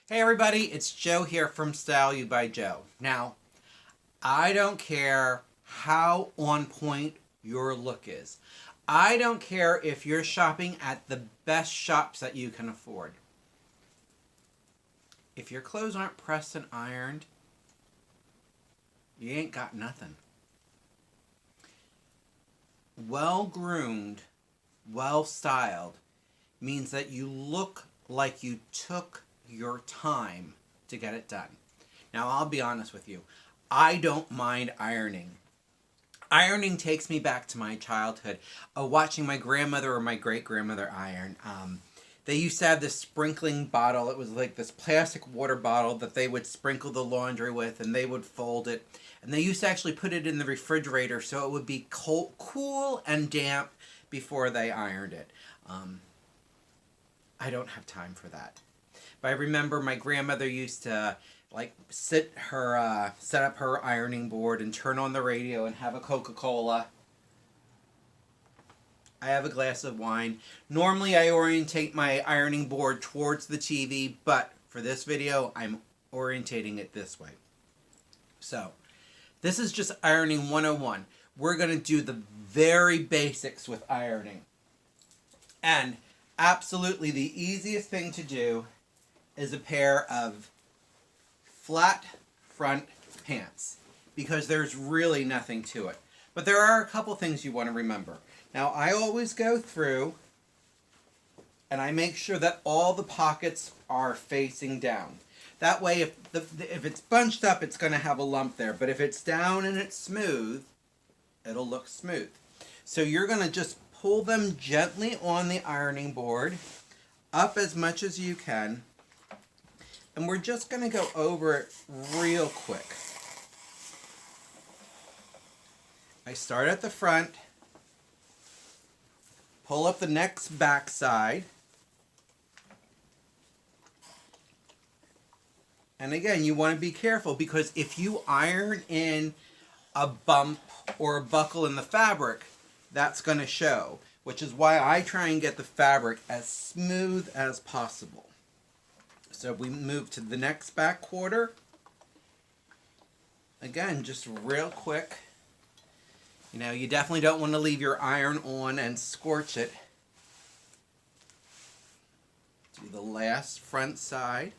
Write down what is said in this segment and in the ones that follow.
Hey everybody, it's Joe here from Style You by Joe. Now, I don't care how on point your look is. I don't care if you're shopping at the best shops that you can afford. If your clothes aren't pressed and ironed, you ain't got nothing. Well groomed, well styled means that you look like you took your time to get it done. Now, I'll be honest with you. I don't mind ironing. Ironing takes me back to my childhood, watching my grandmother or my great-grandmother iron. They used to have this sprinkling bottle. It was like this plastic water bottle that they would sprinkle the laundry with, and they would fold it. And they used to actually put it in the refrigerator so it would be cool and damp before they ironed it. I don't have time for that. But I remember my grandmother used to set up her ironing board and turn on the radio and have a Coca-Cola. I have a glass of wine. Normally I orientate my ironing board towards the TV, but for this video I'm orientating it this way. So, this is just ironing 101. We're going to do the very basics with ironing. And absolutely the easiest thing to do is a pair of flat front pants, because there's really nothing to it. But there are a couple things you want to remember. Now, I always go through and I make sure that all the pockets are facing down. That way, if it's bunched up, it's going to have a lump there. But if it's down and it's smooth, it'll look smooth. So you're going to just pull them gently on the ironing board, up as much as you can. And we're just going to go over it real quick. I start at the front, pull up the next back side, and again, you want to be careful because if you iron in a bump or a buckle in the fabric, that's going to show, which is why I try and get the fabric as smooth as possible. So we move to the next back quarter. Again, just real quick. You know, you definitely don't want to leave your iron on and scorch it. Do the last front side.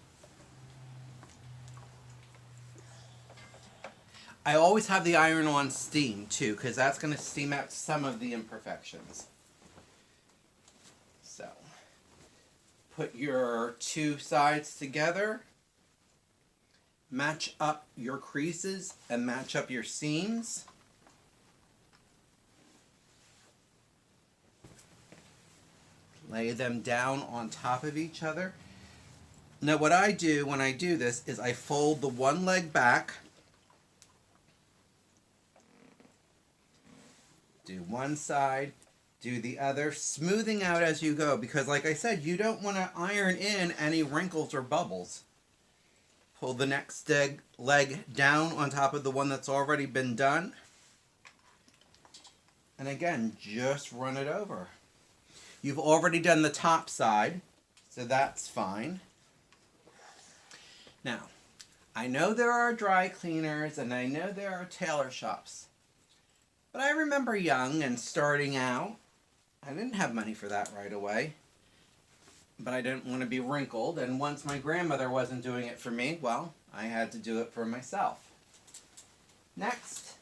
I always have the iron on steam too, because that's going to steam out some of the imperfections. So, put your two sides together, match up your creases and match up your seams. Lay them down on top of each other. Now what I do when I do this is I fold the one leg back, do one side, do the other, smoothing out as you go, because like I said, you don't want to iron in any wrinkles or bubbles. Pull the next leg down on top of the one that's already been done. And again, just run it over. You've already done the top side, so that's fine. Now, I know there are dry cleaners and I know there are tailor shops, but I remember young and starting out, I didn't have money for that right away, but I didn't want to be wrinkled, and once my grandmother wasn't doing it for me, well, I had to do it for myself. Next,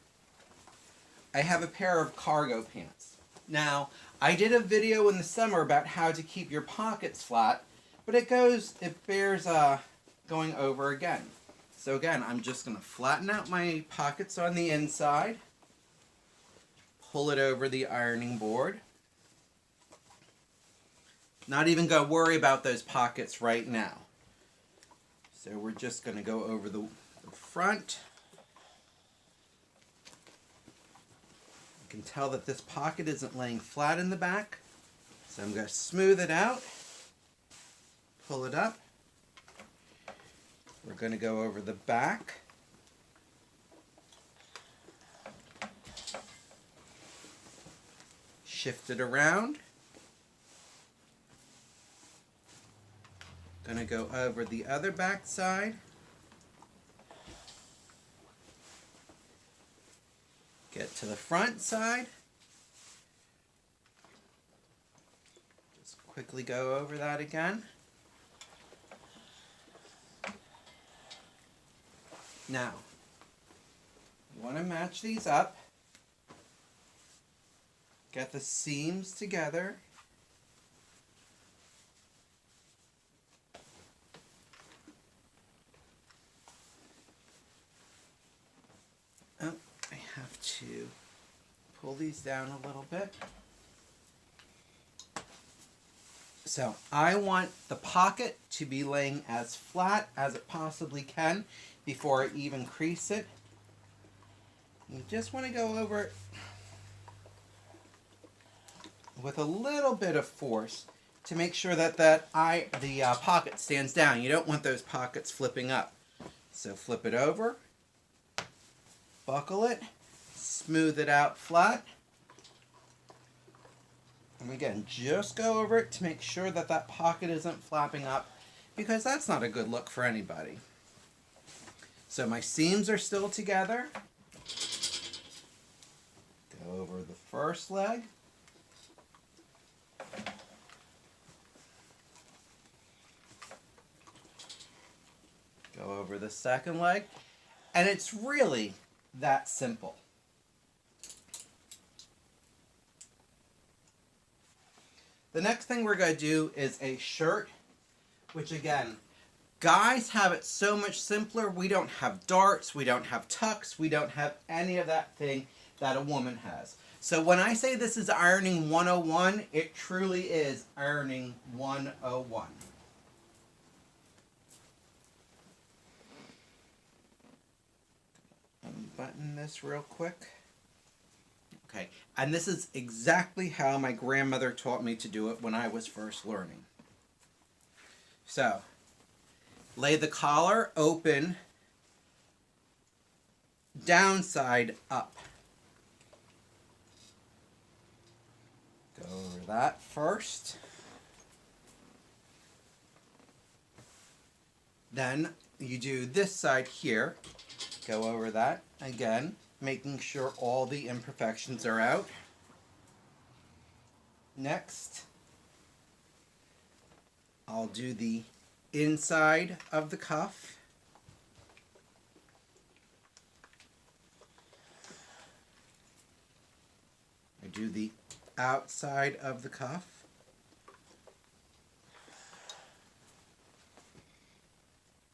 I have a pair of cargo pants. Now, I did a video in the summer about how to keep your pockets flat, but it bears going over again. So again, I'm just going to flatten out my pockets on the inside, pull it over the ironing board. Not even going to worry about those pockets right now. So we're just going to go over the front. You can tell that this pocket isn't laying flat in the back. So I'm going to smooth it out. Pull it up. We're going to go over the back. Shift it around. Gonna go over the other back side. Get to the front side. Just quickly go over that again. Now, you want to match these up. Get the seams together. Oh, I have to pull these down a little bit. So I want the pocket to be laying as flat as it possibly can before I even crease it. You just want to go over it with a little bit of force to make sure that the pocket stands down. You don't want those pockets flipping up. So flip it over, buckle it, smooth it out flat. And again, just go over it to make sure that that pocket isn't flapping up, because that's not a good look for anybody. So my seams are still together. Go over the first leg. Go over the second leg. And it's really that simple. The next thing we're going to do is a shirt, which again, guys have it so much simpler. We don't have darts, we don't have tucks, we don't have any of that thing that a woman has. So when I say this is ironing 101, it truly is ironing 101. Unbutton this real quick. Okay, and this is exactly how my grandmother taught me to do it when I was first learning. So, lay the collar open, downside up. Go over that first. Then you do this side here. Go over that again, making sure all the imperfections are out. Next, I'll do the inside of the cuff. I do the outside of the cuff.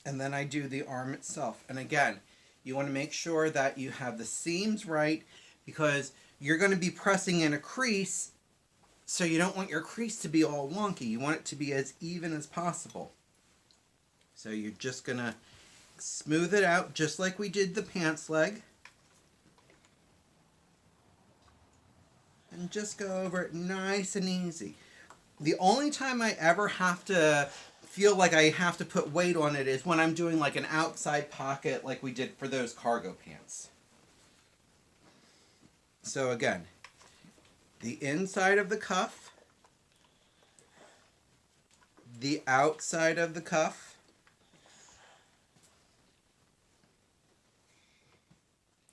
And then I do the arm itself. And again, you want to make sure that you have the seams right, because you're going to be pressing in a crease, so you don't want your crease to be all wonky. You want it to be as even as possible. So you're just going to smooth it out just like we did the pants leg. And just go over it nice and easy. The only time I ever have to feel like I have to put weight on it is when I'm doing like an outside pocket like we did for those cargo pants. So again, the inside of the cuff, the outside of the cuff,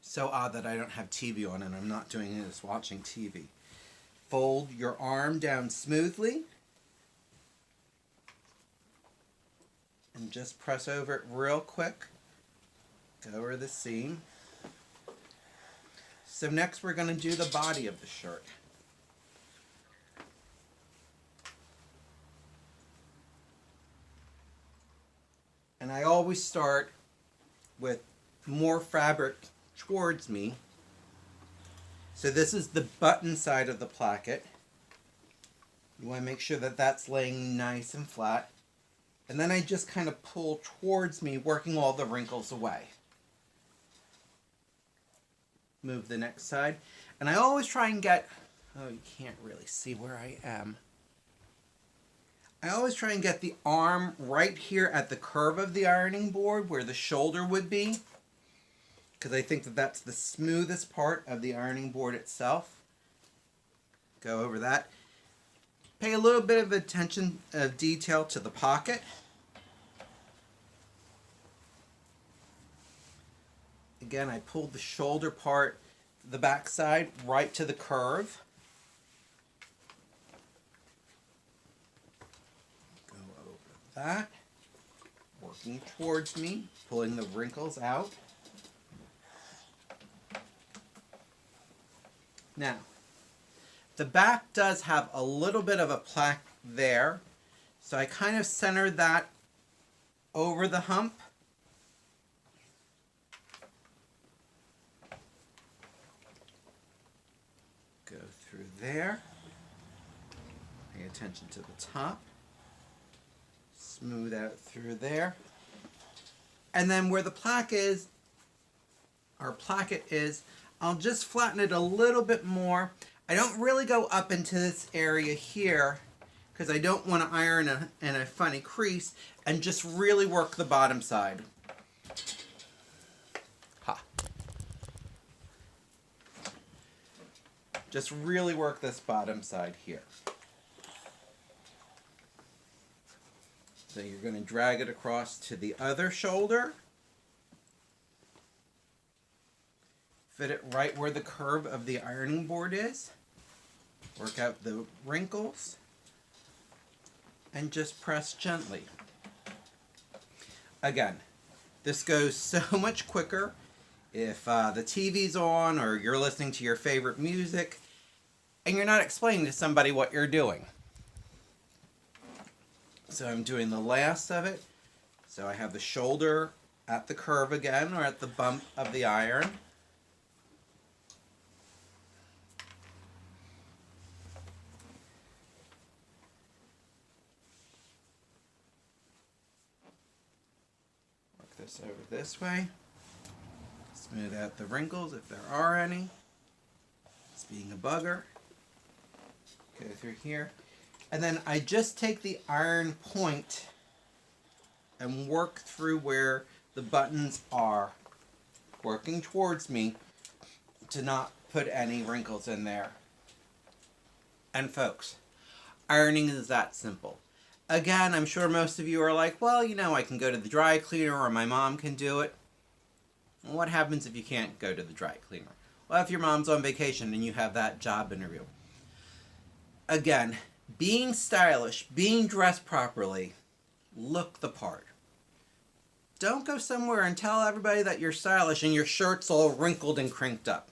so odd that I don't have TV on and I'm not doing this watching TV. Fold your arm down smoothly. And just press over it real quick. Go over the seam. So next we're going to do the body of the shirt. And I always start with more fabric towards me. So this is the button side of the placket. You want to make sure that that's laying nice and flat. And then I just kind of pull towards me, working all the wrinkles away. Move the next side. And I always try and get, oh, you can't really see where I am. I always try and get the arm right here at the curve of the ironing board where the shoulder would be, because I think that that's the smoothest part of the ironing board itself. Go over that. Pay a little bit of attention of detail to the pocket. Again, I pulled the shoulder part, the back side, right to the curve. Go over that. Working towards me, pulling the wrinkles out. Now, the back does have a little bit of a plaque there, so I kind of centered that over the hump. Go through there. Pay attention to the top. Smooth out through there. And then where the plaque is, or placket is, I'll just flatten it a little bit more. I don't really go up into this area here because I don't want to iron in a funny crease, and just really work the bottom side. Ha. Just really work this bottom side here. So you're going to drag it across to the other shoulder. Fit it right where the curve of the ironing board is. Work out the wrinkles. And just press gently. Again, this goes so much quicker if the TV's on or you're listening to your favorite music and you're not explaining to somebody what you're doing. So I'm doing the last of it. So I have the shoulder at the curve again, or at the bump of the iron. Work this over this way. Smooth out the wrinkles if there are any. It's being a bugger. Go through here. And then I just take the iron point and work through where the buttons are, working towards me to not put any wrinkles in there. And folks, ironing is that simple. Again, I'm sure most of you are like, well, you know, I can go to the dry cleaner or my mom can do it. Well, what happens if you can't go to the dry cleaner? Well, if your mom's on vacation and you have that job interview. Again, being stylish, being dressed properly, look the part. Don't go somewhere and tell everybody that you're stylish and your shirt's all wrinkled and crinked up.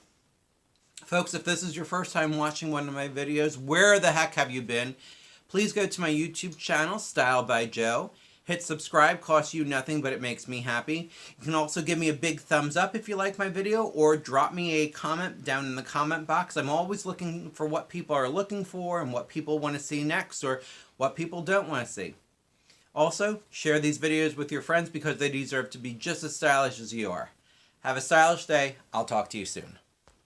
Folks, if this is your first time watching one of my videos, where the heck have you been? Please go to my YouTube channel, Style by Joe. Hit subscribe, costs you nothing, but it makes me happy. You can also give me a big thumbs up if you like my video, or drop me a comment down in the comment box. I'm always looking for what people are looking for and what people want to see next, or what people don't want to see. Also, share these videos with your friends because they deserve to be just as stylish as you are. Have a stylish day. I'll talk to you soon.